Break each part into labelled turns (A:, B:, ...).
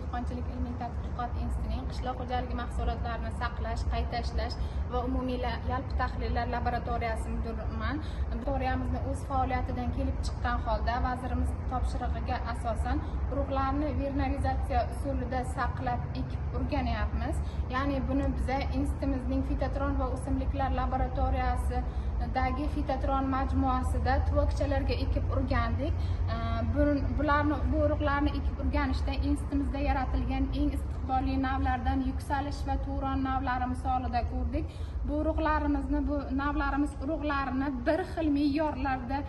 A: dehqonchilik ilmiy tadqiqot institutining qishloq xo'jaligi mahsulotlarini saqlash, qayta ishlash va umumiy yalpi tahlillar laboratoriyasi mudiriman. Laboratoriyamizni o'z faoliyatidan kelib chiqqan holda vazirimiz topshirig'iga asosan urug'larni vernalizatsiya usulida saqlab ekib o'rganyapmiz. Ya'ni buni biza institutimizning fitotron va o'simliklar laboratoriyasidagi fitotron majmuasida tuvakchalarga ekib o'rgandik. Bu urug'larni ekib o'rganishda institutimizda yaratilgan eng istiqbolli navlardan yuksalish va turon navlari misolida ko'rdik. Bu navlarimiz urug'larini bir xil me'yorlarda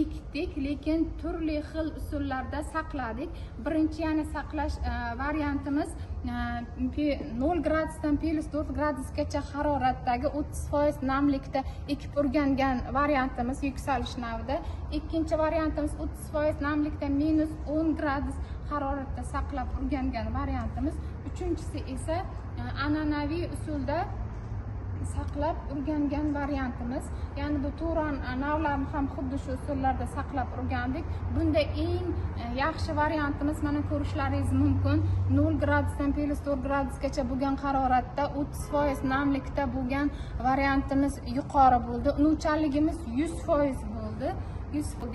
A: ekdik, lekin turli xil usullarda saqladik. Birinchi ya'ni saqlash variantimiz 0 gradusdan +4 gradusgacha haroratdagi 30% namlikda ekib o'rgangan variantimiz yuksalish navida. Ikkinchi variantimiz 30% namlikda -10 gradus haroratda saqlab o'rgangan variantimiz. Uchinchisi esa an'anaviy usulda saqlab o'rgangan variantimiz. Ya'ni bu turon navlarni ham xuddi shu usullarda saqlab o'rgandik. Bunda eng yaxshi variantimiz mana ko'rishlaringiz mumkin. 0 gradusdan +4 gradusgacha bo'lgan haroratda 30% namlikda bo'lgan variantimiz yuqori bo'ldi. Unuvchanligimiz 100% bo'ldi.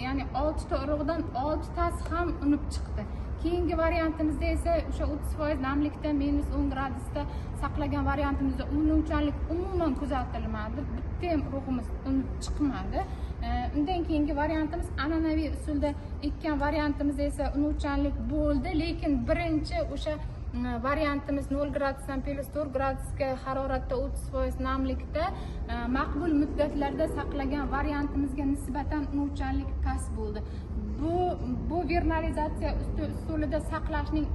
A: Ya'ni 6 ta urug'dan 6 tasi ham unib chiqdi. Keyingi variantimizda esa o'sha 30% namlikda -10 gradusda saqlagan variantimizda unuvchanlik umuman kuzatilmadi. Bitta ham urug'imiz unib chiqmadi. Undan keyingi variantimiz an'anaviy usulda ekkan variantimiz esa unuvchanlik bo'ldi, lekin birinchi o'sha variantimiz 0 gradusdan +4 gradusga haroratda 30% namlikda maqbul muddatlarda saqlagan variantimizga nisbatan unuvchanlik past bo'ldi. Bu vernalizatsiya usulida saqlashning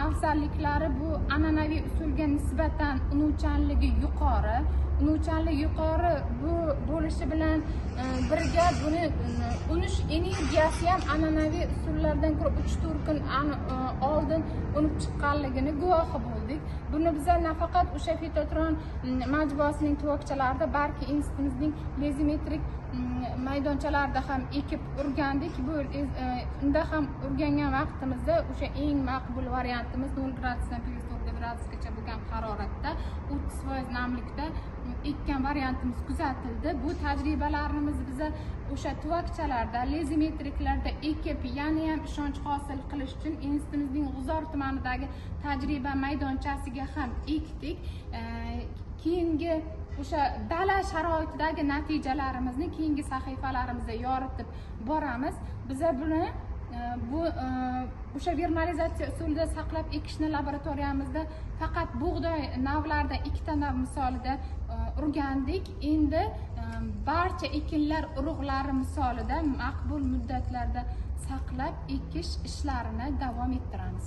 A: afzalliklari bu an'anaviy usulga nisbatan unuvchanligi yuqori. Unuvchanlik yuqori bo'lishi bilan birga buni unish energiyasi ham an'anaviy usullardan ko'ra 3-4 kun oldin unib chiqqanligini guvohi bo'ldik. Buni biza nafaqat o'sha fitotron majmuasining tuvakchalarida, balki institutimizning lezimetrik maydonchalarida ham ekib o'rgandik. Unda ham o'rgangan vaqtimizda o'sha eng maqbul variantimiz 0 gradusdan +4 gradusgacha bo'lgan haroratda 30% namlikda ekkan variantimiz kuzatildi. Bu tajribalarimiz biza o'sha tuvakchalarda, lezimetriklarda ekib yana ham ishonch hosil qilish uchun institutimizning G'uzor tumanidagi tajriba maydonchasiga ham ekdik. Keyingi o'sha dala sharoitidagi natijalarimizni keyingi sahifalarimizda yoritib boramiz. Biza buni o'sha vernalizatsiya usulida saqlab ekishni laboratoriyamizda faqat bug'doy navlarida 2 ta nav misolida o'rgandik. Endi barcha ekinlar urug'lari misolida maqbul muddatlarda saqlab ekish ishlarini davom ettiramiz.